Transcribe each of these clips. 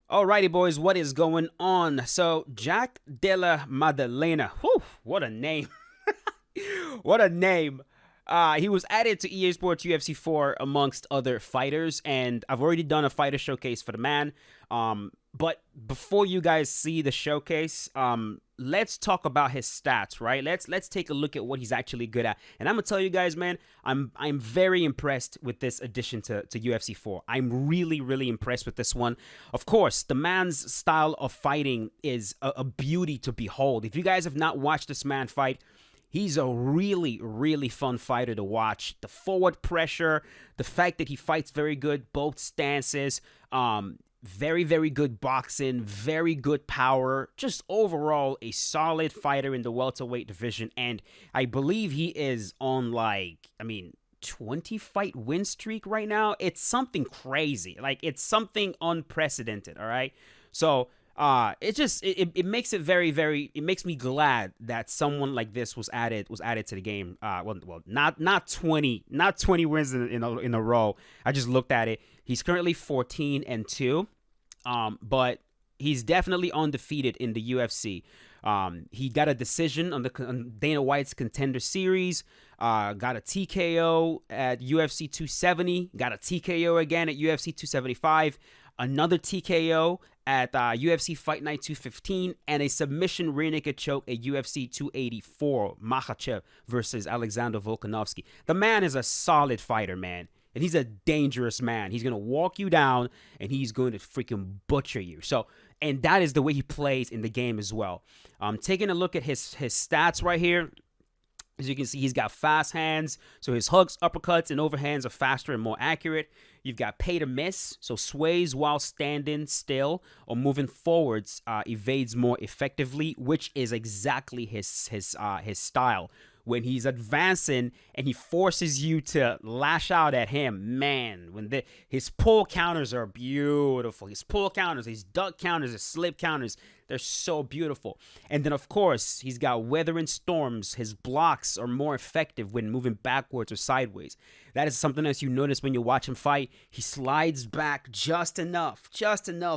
Alrighty, boys, what is going on? So, Jack Della Maddalena. Whew, what a name. What a name. He was added to EA Sports UFC 4 amongst other fighters, and I've already done a fighter showcase for the man. But before you guys see the showcase, let's talk about his stats, right? Let's take a look at what he's actually good at. And I'm gonna tell you guys, man, I'm very impressed with this addition to UFC 4. I'm really impressed with this one. Of course, the man's style of fighting is a beauty to behold. If you guys have not watched this man fight, he's a really fun fighter to watch. The forward pressure, the fact that he fights very good, both stances, very good boxing, very good power. Just overall a solid fighter in the welterweight division. And I believe he is on 20 fight win streak right now. It's something crazy. Like, it's something unprecedented, all right? So it makes it it makes me glad that someone like this was added to the game. Not 20 wins in a row. I just looked at it. He's currently 14-2, but he's definitely undefeated in the UFC. He got a decision on Dana White's Contender Series. Got a TKO at UFC 270. Got a TKO again at UFC 275. Another TKO at UFC Fight Night 215, and a submission rear naked choke at UFC 284, Makhachev versus Alexander Volkanovski. The man is a solid fighter, man. And he's a dangerous man. He's going to walk you down, and he's going to freaking butcher you. So, and that is the way he plays in the game as well. Taking a look at his stats right here. As you can see, he's got fast hands, so his hooks, uppercuts, and overhands are faster and more accurate. You've got pay to miss, so sways while standing still or moving forwards, evades more effectively, which is exactly his style. When he's advancing and he forces you to lash out at him, man, his pull counters are beautiful. His pull counters, his duck counters, his slip counters, they're so beautiful. And then, of course, he's got weathering storms. His blocks are more effective when moving backwards or sideways. That is something else you notice when you watch him fight. He slides back just enough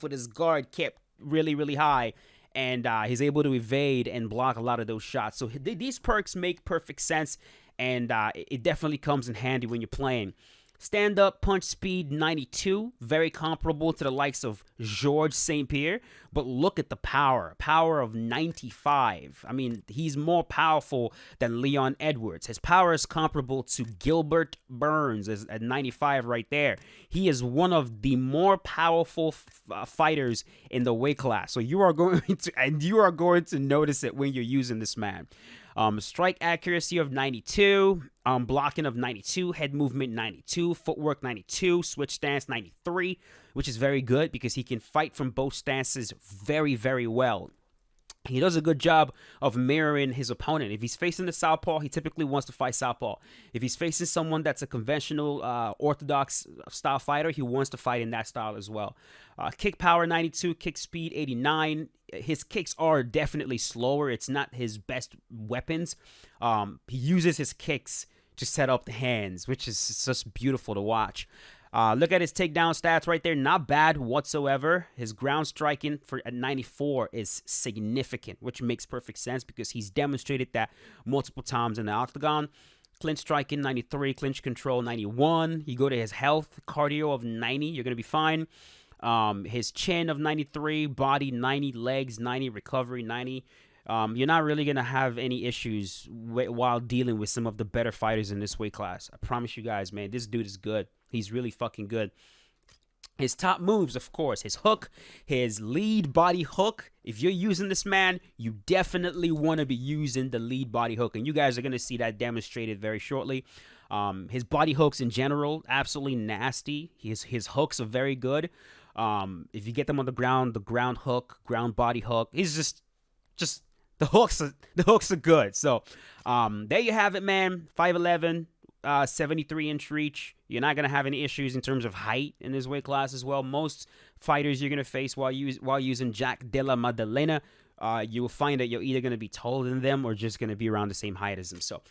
with his guard kept really high. And he's able to evade and block a lot of those shots. So these perks make perfect sense, and it definitely comes in handy when you're playing. Stand-up punch speed 92, very comparable to the likes of Georges St. Pierre. But look at the power of 95. I mean, he's more powerful than Leon Edwards. His power is comparable to Gilbert Burns at 95 right there. He is one of the more powerful fighters in the weight class. So you are going to notice it when you're using this man. Strike accuracy of 92, blocking of 92, head movement 92, footwork 92, switch stance 93, which is very good because he can fight from both stances very well. He does a good job of mirroring his opponent. If he's facing the southpaw, he typically wants to fight southpaw. If he's facing someone that's a conventional, orthodox style fighter, he wants to fight in that style as well. Kick power 92, kick speed 89. His kicks are definitely slower. It's not his best weapons. He uses his kicks to set up the hands, which is just beautiful to watch. Look at his takedown stats right there. Not bad whatsoever. His ground striking at 94 is significant, which makes perfect sense because he's demonstrated that multiple times in the octagon. Clinch striking 93, clinch control 91. You go to his health, cardio of 90, you're going to be fine. His chin of 93, body 90, legs 90, recovery 90. You're not really going to have any issues while dealing with some of the better fighters in this weight class. I promise you guys, man, this dude is good. He's really fucking good. His top moves, of course, his hook, his lead body hook. If you're using this man, you definitely want to be using the lead body hook. And you guys are going to see that demonstrated very shortly. His body hooks in general, absolutely nasty. His hooks are very good. If you get them on the ground hook, ground body hook, he's just the hooks are good. So there you have it, man. 5'11", 73-inch reach. You're not going to have any issues in terms of height in this weight class as well. Most fighters you're going to face while using Jack Della Maddalena, you will find that you're either going to be taller than them or just going to be around the same height as them. So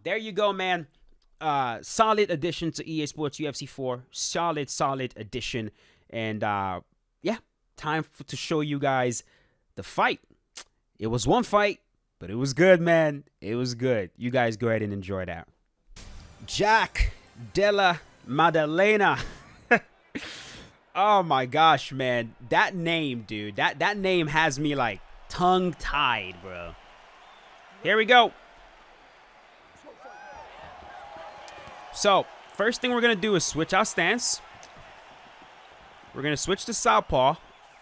there you go, man. Solid addition to EA Sports UFC 4. Solid addition. And yeah, time to show you guys the fight. It was one fight, but it was good, man. It was good. You guys go ahead and enjoy that. Jack Della Maddalena. Oh my gosh, man. That name, dude. That name has me like tongue-tied, bro. Here we go. So, first thing we're going to do is switch our stance. We're going to switch to southpaw.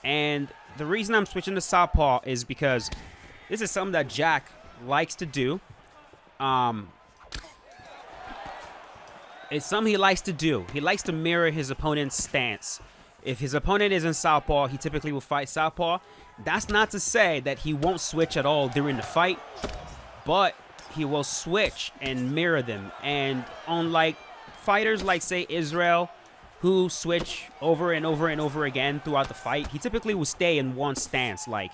And the reason I'm switching to southpaw is because this is something that Jack likes to do. It's something he likes to do. He likes to mirror his opponent's stance. If his opponent is in southpaw, he typically will fight southpaw. That's not to say that he won't switch at all during the fight, but he will switch and mirror them. And unlike fighters like, say, Israel, who switch over and over and over again throughout the fight, he typically will stay in one stance, like,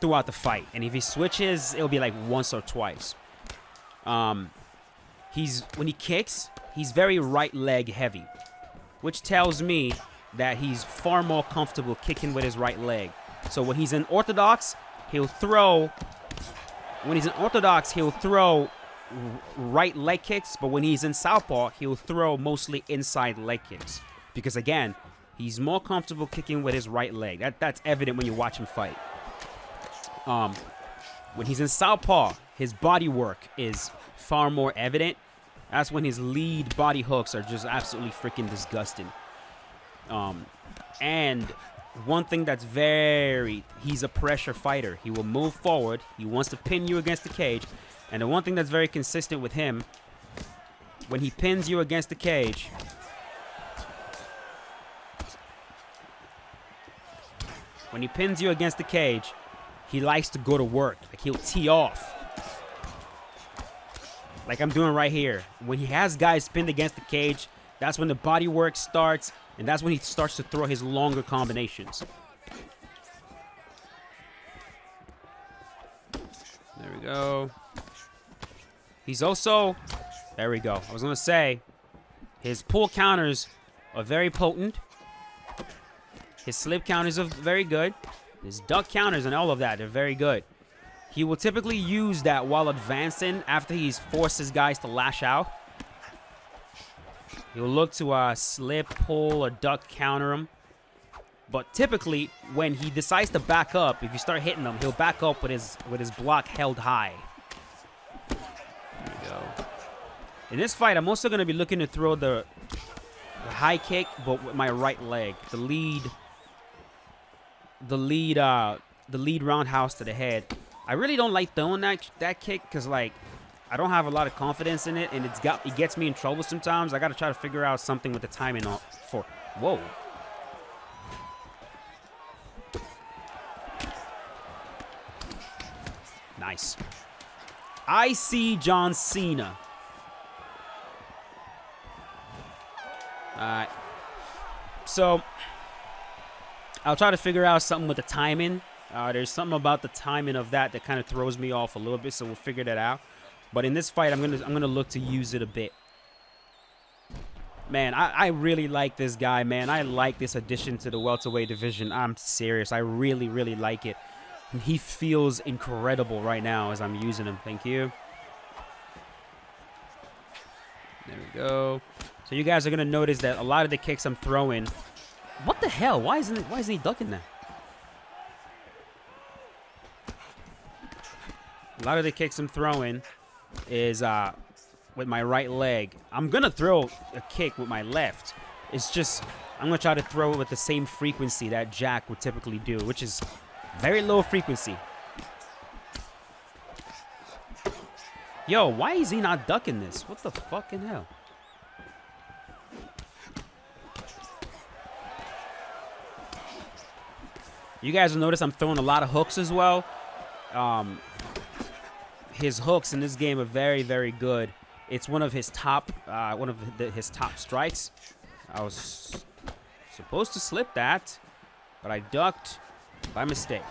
throughout the fight. And if he switches, it'll be like once or twice. When he kicks, he's very right leg heavy, which tells me that he's far more comfortable kicking with his right leg. So when he's in orthodox, he'll throw. When he's in orthodox, he'll throw right leg kicks, but when he's in southpaw, he'll throw mostly inside leg kicks. Because again, he's more comfortable kicking with his right leg. That's evident when you watch him fight. When he's in southpaw, his body work is far more evident. That's when his lead body hooks are just absolutely freaking disgusting. And one thing that's he's a pressure fighter. He will move forward. He wants to pin you against the cage. And the one thing that's very consistent with him, when he pins you against the cage, he likes to go to work. Like, he'll tee off. Like I'm doing right here. When he has guys pinned against the cage, that's when the body work starts, and that's when he starts to throw his longer combinations. There we go. He's also... There we go. I was going to say, his pull counters are very potent. His slip counters are very good. His duck counters and all of that, they're very good. He will typically use that while advancing after he's forced his guys to lash out. He'll look to slip, pull, or duck counter him. But typically, when he decides to back up, if you start hitting him, he'll back up with his block held high. There we go. In this fight, I'm also going to be looking to throw the high kick, but with my right leg. The lead roundhouse to the head. I really don't like throwing that kick because, like, I don't have a lot of confidence in it, and it gets me in trouble sometimes. I got to try to figure out something with the timing for. Whoa. Nice. I see John Cena. Alright. So, I'll try to figure out something with the timing. There's something about the timing of that kind of throws me off a little bit, so we'll figure that out. But in this fight, I'm gonna look to use it a bit. Man, I really like this guy, man. I like this addition to the welterweight division. I'm serious. I really, really like it. And he feels incredible right now as I'm using him. Thank you. There we go. So you guys are gonna notice that a lot of the kicks I'm throwing. What the hell? Why isn't he ducking that? A lot of the kicks I'm throwing is with my right leg. I'm gonna throw a kick with my left. It's just I'm gonna try to throw it with the same frequency that Jack would typically do, which is very low frequency. Yo, why is he not ducking this? What the fucking hell? You guys will notice I'm throwing a lot of hooks as well. His hooks in this game are very, very good. It's one of his top, his top strikes. I was supposed to slip that, but I ducked by mistake.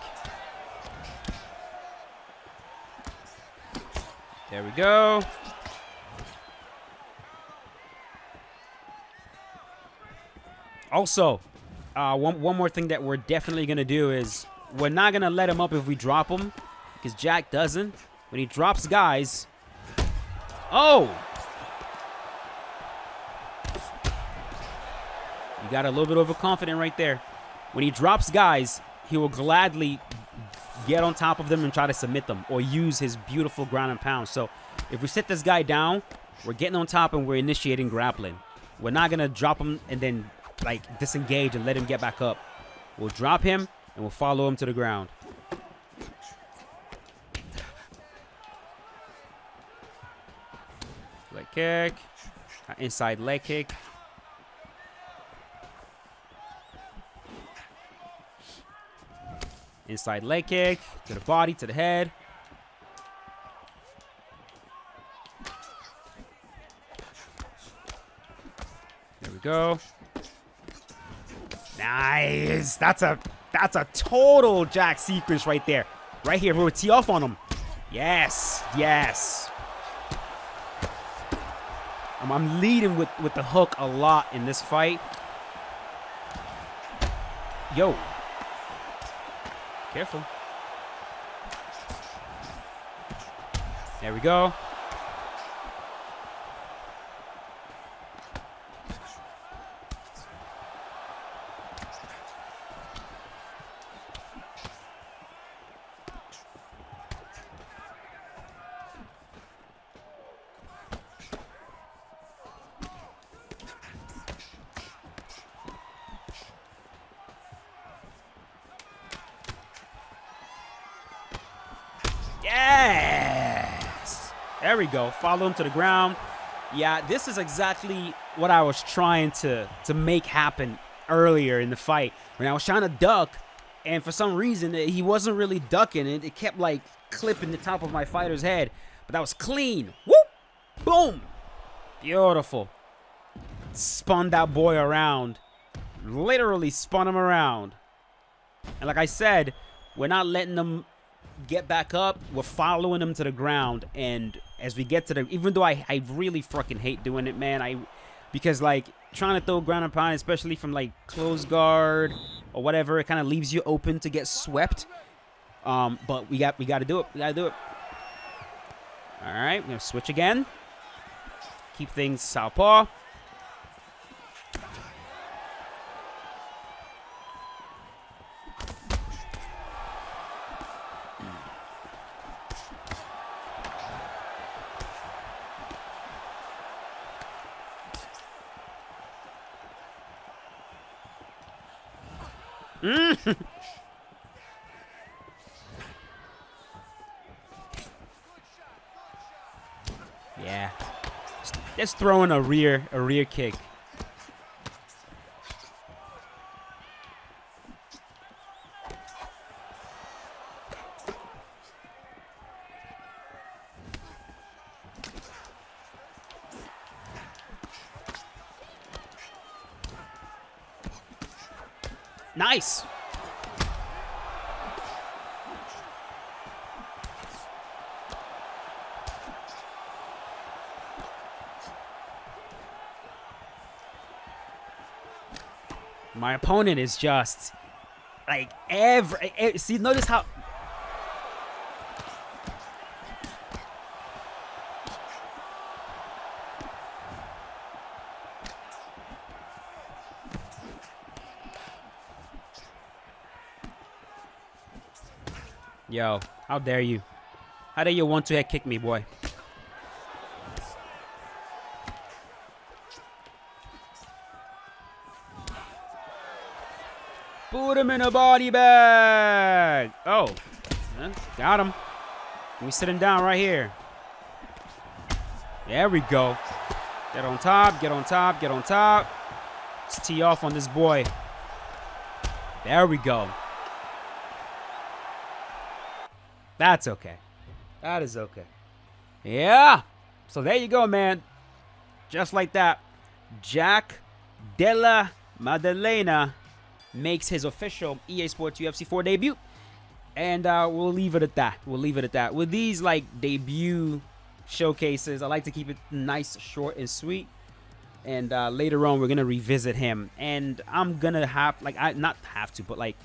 There we go. Also, One more thing that we're definitely going to do is we're not going to let him up if we drop him, because Jack doesn't. When he drops guys... Oh! You got a little bit overconfident right there. When he drops guys, he will gladly get on top of them and try to submit them or use his beautiful ground and pound. So if we sit this guy down, we're getting on top and we're initiating grappling. We're not going to drop him and then like disengage and let him get back up. We'll drop him and we'll follow him to the ground. Leg kick. Inside leg kick. Inside leg kick. To the body, to the head. There we go. Nice. That's a total Jack sequence right there. Right here. We'll tee off on him. Yes. Yes. I'm leading with the hook a lot in this fight. Yo. Careful. There we go. Yes! There we go. Follow him to the ground. Yeah, this is exactly what I was trying to make happen earlier in the fight. When I was trying to duck, and for some reason, he wasn't really ducking. It kept, like, clipping the top of my fighter's head. But that was clean. Whoop! Boom! Beautiful. Spun that boy around. Literally spun him around. And like I said, we're not letting them get back up. We're following them to the ground, and as we get to the, even though I really fucking hate doing it, man, because like trying to throw ground and pound, especially from like close guard or whatever, it kind of leaves you open to get swept. But we got to do it. We got to do it. All right, we're gonna switch again. Keep things southpaw. Yeah. Just throwing a rear kick. Nice. My opponent is just like see, notice how yo, how dare you? How dare you want to head kick me, boy? Put him in a body bag. Oh, got him. We sit him down right here. There we go. Get on top, get on top, get on top. Let's tee off on this boy. There we go. That's okay. That is okay. Yeah. So there you go, man. Just like that, Jack Della Maddalena makes his official EA Sports UFC 4 debut. And we'll leave it at that. We'll leave it at that. With these, like, debut showcases, I like to keep it nice, short, and sweet. And later on, we're gonna revisit him, and I'm gonna have like I not have to, but like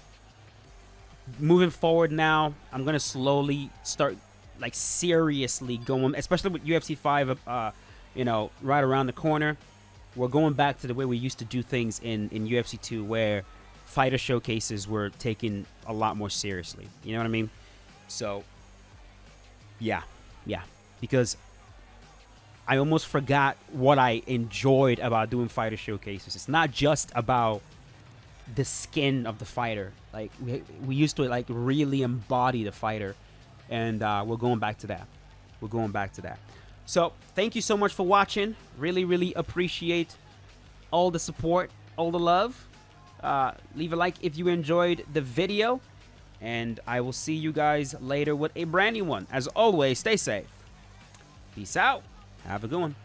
moving forward now, I'm gonna slowly start like seriously going, especially with UFC 5, you know, right around the corner. We're going back to the way we used to do things in UFC 2, where fighter showcases were taken a lot more seriously. You know what I mean? So, yeah, because I almost forgot what I enjoyed about doing fighter showcases. It's not just about the skin of the fighter. Like we used to like really embody the fighter, and we're going back to that. We're going back to that. So thank you so much for watching. Really appreciate all the support, all the love. Leave a like if you enjoyed the video, and I will see you guys later with a brand new one. As always, stay safe. Peace out. Have a good one.